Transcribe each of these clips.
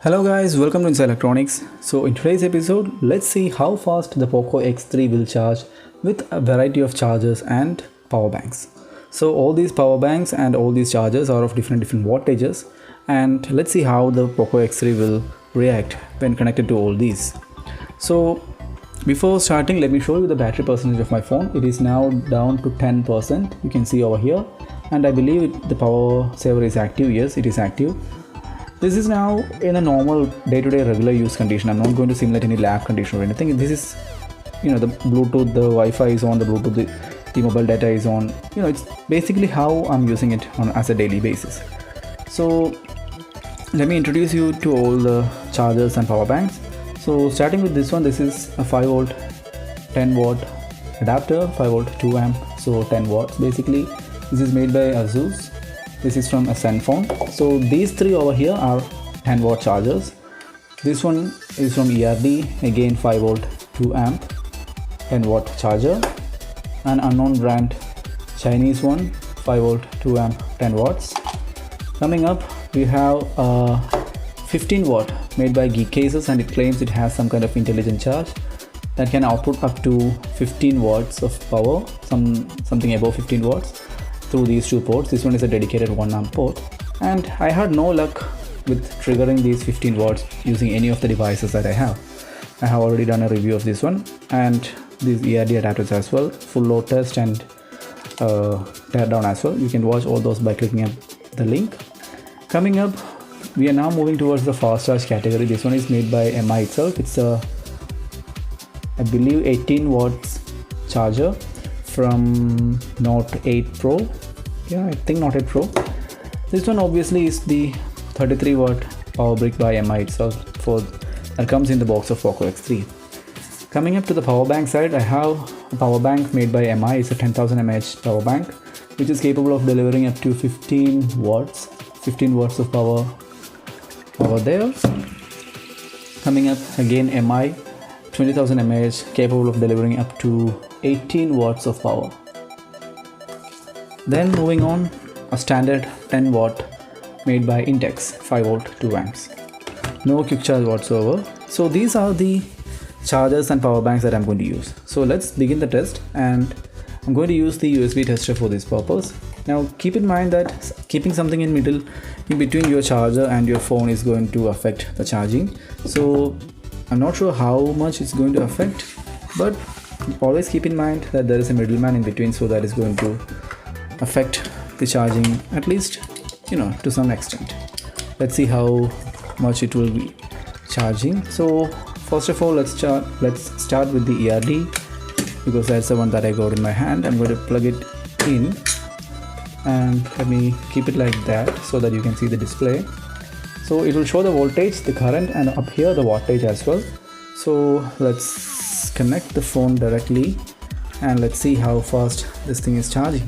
Hello guys, welcome to Inside Electronics. So in today's episode, let's see how fast the Poco X3 will charge with a variety of chargers and power banks. So all these power banks and all these chargers are of different wattages, and let's see how the Poco X3 will react when connected to all these. So before starting, let me show you the battery percentage of my phone. It is now down to 10%. You can see over here, and I believe the power saver is active. Yes, it is active. This is now in a normal day-to-day regular use condition. I'm not going to simulate any lab condition or anything. This is, the Bluetooth, the Wi-Fi is on, the Bluetooth, the mobile data is on. It's basically how I'm using it on as a daily basis. So let me introduce you to all the chargers and power banks. So starting with this one, this is a 5 volt 10 watt adapter, 5 volt 2 amp, so 10 watts basically. This is made by Asus. This is from a Zenfone. So these three over here are 10 watt chargers. This one is from ERD, again 5 volt 2 amp 10 watt charger. An unknown brand Chinese one, 5 volt 2 amp 10 watts. Coming up, we have a 15 watt made by Geek Cases, and it claims it has some kind of intelligent charge that can output up to 15 watts of power, something above 15 watts through these two ports. This one is a dedicated 1 amp port, and I had no luck with triggering these 15 watts using any of the devices that I have. I have already done a review of this one and these ERD adapters as well, full load test and teardown as well. You can watch all those by clicking up the link. Coming up, we are now moving towards the fast charge category. This one is made by MI itself. It's a, I believe, 18 watts charger from Note 8 Pro. Yeah, I think Note 8 Pro. This one obviously is the 33 watt power brick by MI itself, that comes in the box of Poco X3. Coming up to the power bank side, I have a power bank made by MI. It's a 10,000 mAh power bank, which is capable of delivering up to 15 watts of power over there. Coming up again, MI 20,000 mAh, capable of delivering up to 18 watts of power. Then moving on, a standard 10 watt made by Intex, 5 volt 2 amps. No quick charge whatsoever. So these are the chargers and power banks that I'm going to use. So let's begin the test, and I'm going to use the USB tester for this purpose. Now keep in mind that keeping something in between your charger and your phone is going to affect the charging. So I'm not sure how much it's going to affect, but always keep in mind that there is a middleman in between, so that is going to affect the charging, at least to some extent. Let's see how much it will be charging. So first of all, let's start with the ERD, because that's the one that I got in my hand. I'm going to plug it in, and let me keep it like that so that you can see the display. So it will show the voltage, the current, and up here the wattage as well. So let's connect the phone directly, and let's see how fast this thing is charging.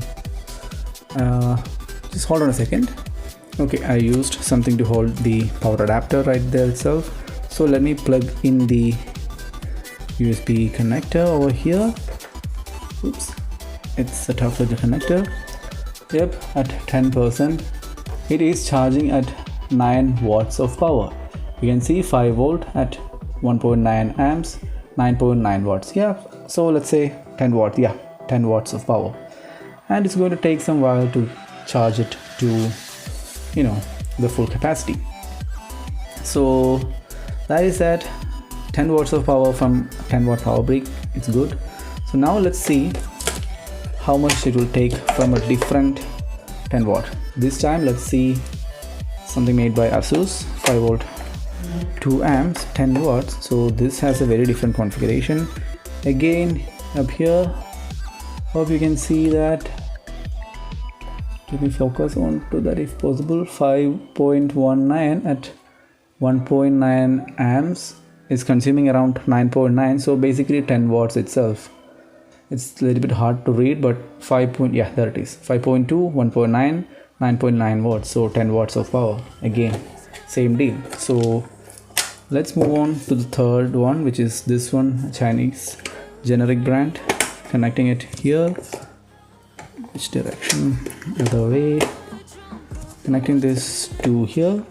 Just hold on a second. Okay, I used something to hold the power adapter right there itself. So let me plug in the USB connector over here. Oops, it's a tough little connector. Yep, at 10%, it is charging at 9 watts of power. You can see 5 volt at 1.9 amps, 9.9 watts. Yeah, so let's say 10 watts. Yeah, 10 watts of power, and it's going to take some while to charge it to the full capacity. So that is that, 10 watts of power from 10 watt power brick. It's good. So now let's see how much it will take from a different 10 watt. This time let's see something made by Asus, 5 volt 2 amps 10 watts. So this has a very different configuration. Again, up here, hope you can see that. Let me focus on to that if possible. 5.19 at 1.9 amps is consuming around 9.9. So basically 10 watts itself. It's a little bit hard to read, but there it is. 5.2, 1.9, 9.9 watts. So 10 watts of power. Again, same deal. So let's move on to the third one, which is this one, Chinese generic brand. Connecting it here. Which direction? Other way. Connecting this to here.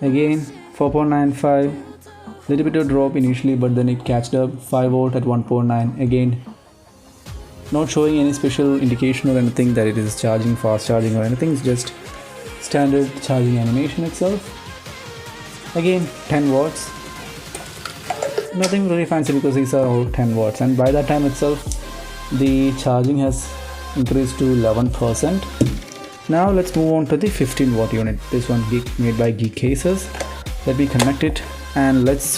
Again 4.95, little bit of drop initially, but then it catched up. 5 volt at 1.9. Again, not showing any special indication or anything that it is charging, fast charging or anything. It's just standard charging animation itself. Again 10 watts, nothing really fancy because these are all 10 watts, and by that time itself the charging has increased to 11%. Now let's move on to the 15 watt unit. This one made by Geek Cases. Let me connect it, and let's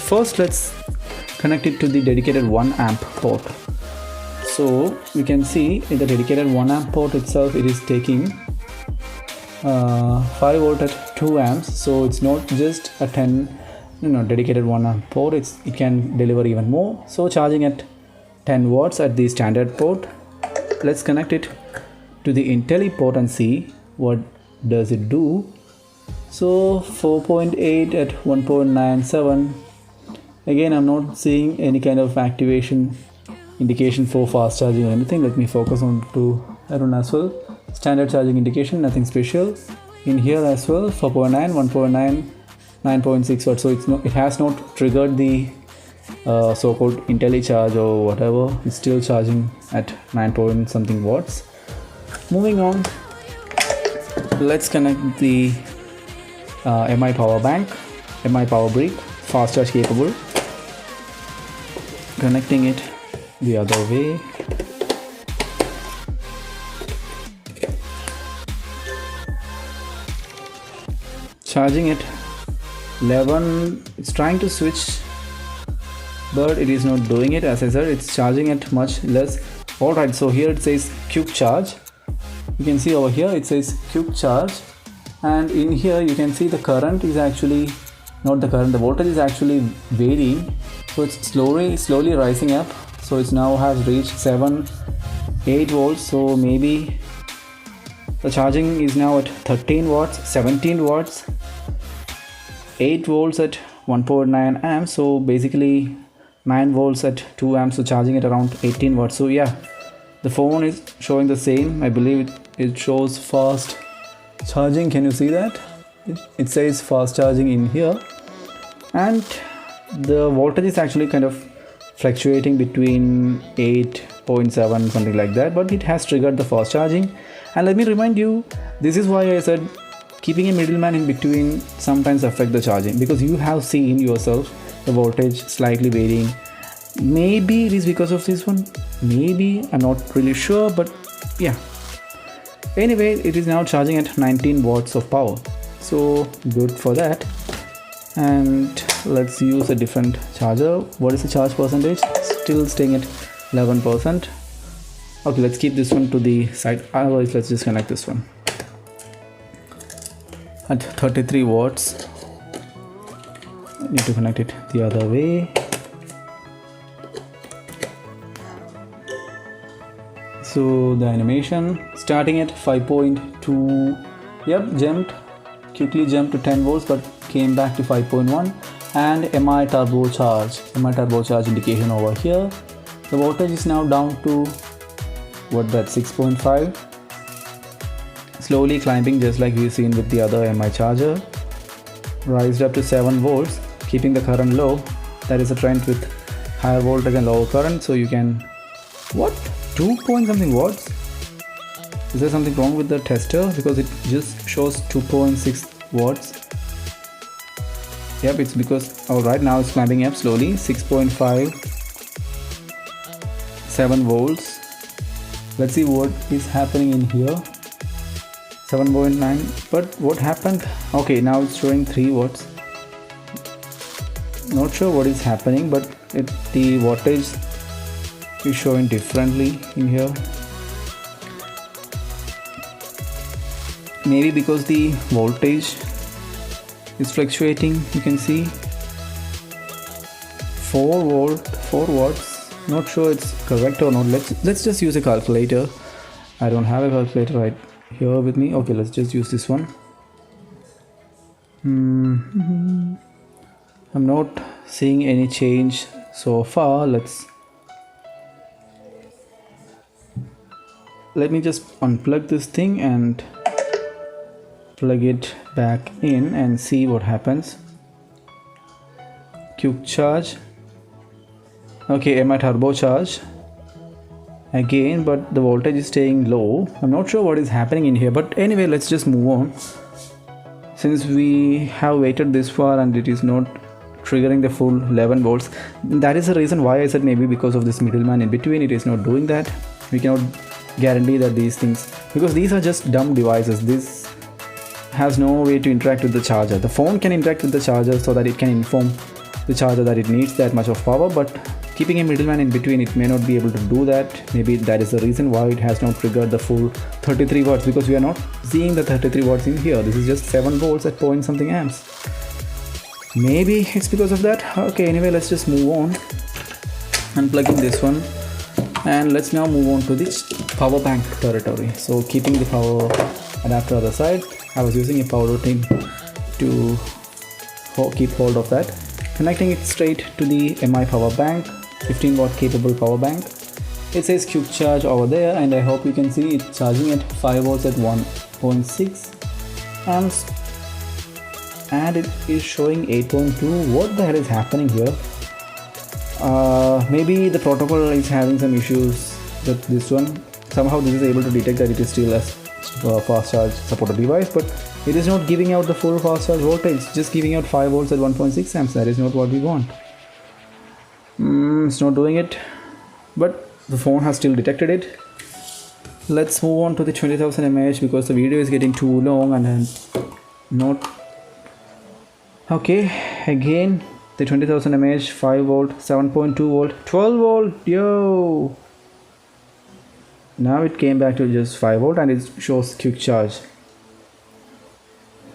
connect it to the dedicated 1 amp port. So you can see in the dedicated 1 amp port itself, it is taking 5 volt at 2 amps. So it's not just a 10 dedicated 1 amp port, it can deliver even more. So charging at 10 watts at the standard port. Let's connect it to the Intelli port and see what does it do. So 4.8 at 1.97. Again, I'm not seeing any kind of activation indication for fast charging or anything. Let me focus on to Arun as well. Standard charging indication, nothing special. In here as well, 4.9, 1.9, 9.6 watts. So it has not triggered the so-called IntelliCharge or whatever. It's still charging at 9 point something watts. Moving on, let's connect the MI power bank, MI power brick, fast charge capable. Connecting it the other way. Charging it 11. It's trying to switch, but it is not doing it. As I said, it's charging at much less. Alright, so here it says quick charge. You can see over here it says quick charge, and in here you can see the current is actually not the current, the voltage is actually varying. So it's slowly rising up. So it's now has reached 8 volts. So maybe the charging is now at 13 watts, 17 watts, 8 volts at 1.9 amps. So basically 9 volts at 2 amps. So charging at around 18 watts. So yeah, the phone is showing the same. I believe it shows fast charging. Can you see that? It says fast charging in here, and the voltage is actually kind of fluctuating between 8.7 something like that, but it has triggered the fast charging. And let me remind you, this is why I said keeping a middleman in between sometimes affect the charging, because you have seen yourself the voltage slightly varying. Maybe it is because of this one, maybe, I'm not really sure, but yeah. Anyway, it is now charging at 19 watts of power, so good for that. And let's use a different charger. What is the charge percentage? Still staying at 11%. Okay, let's keep this one to the side, otherwise let's just connect this one at 33 watts. I need to connect it the other way. So the animation starting at 5.2, yep, quickly jumped to 10 volts, but came back to 5.1. and MI turbocharge indication over here. The voltage is now down to 6.5, slowly climbing just like we've seen with the other MI charger. Rised up to 7 volts, keeping the current low. That is a trend with higher voltage and lower current. So you can 2 point something watts. Is there something wrong with the tester, because it just shows 2.6 watts? Yep, it's because right now it's climbing up slowly. 6.5, 7 volts. Let's see what is happening in here. 7.9, but what happened? Okay, now it's showing 3 watts. Not sure what is happening, but the wattage is showing differently in here. Maybe because the voltage is fluctuating. You can see 4 watts. Not sure it's correct or not. Let's just use a calculator. I don't have a calculator right here with me. Okay, let's just use this one. I'm not seeing any change so far. Let me just unplug this thing and plug it back in and see what happens. Quick charge. Okay, MI turbo charge again, but the voltage is staying low. I'm not sure what is happening in here, but anyway, let's just move on. Since we have waited this far and it is not triggering the full 11 volts, that is the reason why I said maybe because of this middleman in between it is not doing that. We cannot guarantee that these things, because these are just dumb devices. This has no way to interact with the charger. The phone can interact with the charger so that it can inform the charger that it needs that much of power, but keeping a middleman in between, it may not be able to do that. Maybe that is the reason why it has not triggered the full 33 watts, because we are not seeing the 33 watts in here. This is just 7 volts at point something amps. Maybe it's because of that. Okay, anyway, let's just move on, unplugging this one, and let's now move on to the power bank territory. So keeping the power adapter other side, I was using a power thing to keep hold of that, connecting it straight to the MI power bank, 15 watt capable power bank. It says quick charge over there, and I hope you can see it charging at 5 volts at 1.6 amps, and it is showing 8.2. What the hell is happening here? Maybe the protocol is having some issues with this one. Somehow this is able to detect that it is still a fast charge supported device, but it is not giving out the full fast charge voltage, just giving out 5 volts at 1.6 amps. That is not what we want. It's not doing it, but the phone has still detected it. Let's move on to the 20,000 mAh because the video is getting too long and I'm not. Okay, again the 20,000 mAh, 5 volt, 7.2 volt, 12 volt. Yo, now it came back to just 5 volt and it shows quick charge.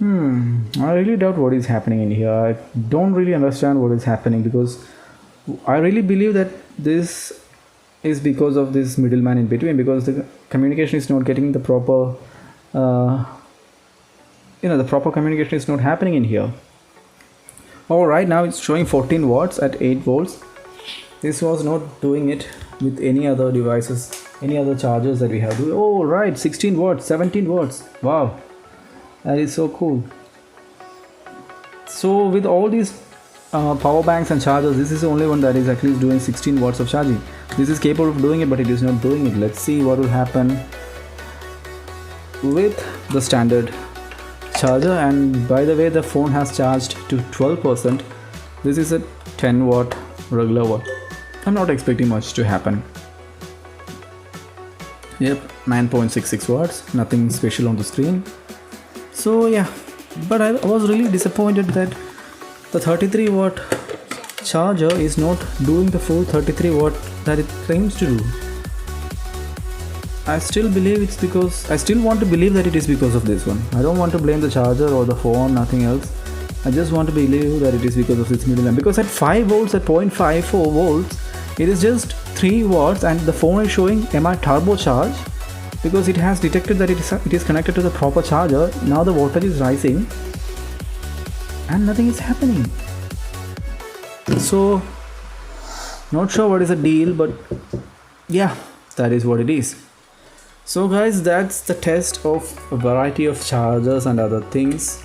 I really doubt what is happening in here. I don't really understand what is happening, because I really believe that this is because of this middleman in between, because the communication is not getting the proper the proper communication is not happening in here. Alright, now it's showing 14 watts at 8 volts. This was not doing it with any other devices, any other chargers that we have. Oh right, 16 watts, 17 watts. Wow, that is so cool. So with all these power banks and chargers, this is the only one that is at least doing 16 watts of charging. This is capable of doing it, but it is not doing it. Let's see what will happen with the standard charger. And by the way, the phone has charged to 12%. This is a 10 watt regular one. I'm not expecting much to happen. Yep, 9.66 watts, nothing special on the screen. So yeah, but I was really disappointed that the 33 watt charger is not doing the full 33 watt that it claims to do. I still believe it's because, I still want to believe that it is because of this one. I don't want to blame the charger or the phone, nothing else. I just want to believe that it is because of this middleman. Because at 5 volts, at 0.54 volts, it is just 3 watts and the phone is showing MI turbo charge, because it has detected that it is connected to the proper charger. Now the voltage is rising and nothing is happening. So not sure what is the deal, but yeah, that is what it is. So guys, that's the test of a variety of chargers and other things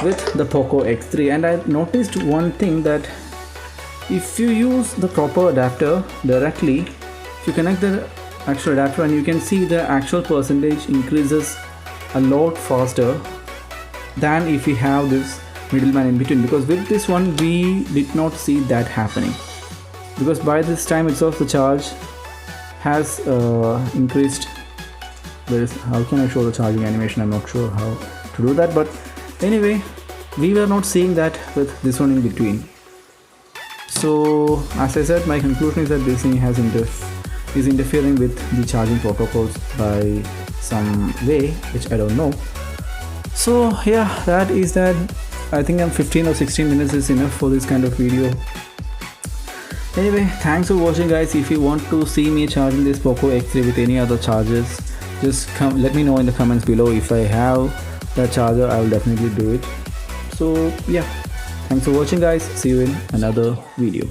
with the Poco X3. And I noticed one thing, that if you use the proper adapter directly, if you connect the actual adapter, and you can see the actual percentage increases a lot faster than if we have this middleman in between, because with this one we did not see that happening, because by this time itself the charge has increased. How can I show the charging animation? I'm not sure how to do that, but anyway, we were not seeing that with this one in between. So as I said, my conclusion is that this thing is interfering with the charging protocols by some way, which I don't know. So yeah, that is that. I think 15 or 16 minutes is enough for this kind of video. Anyway, thanks for watching guys. If you want to see me charging this Poco X3 with any other chargers, just let me know in the comments below. If I have that charger, I will definitely do it. So yeah, thanks for watching guys. See you in another video.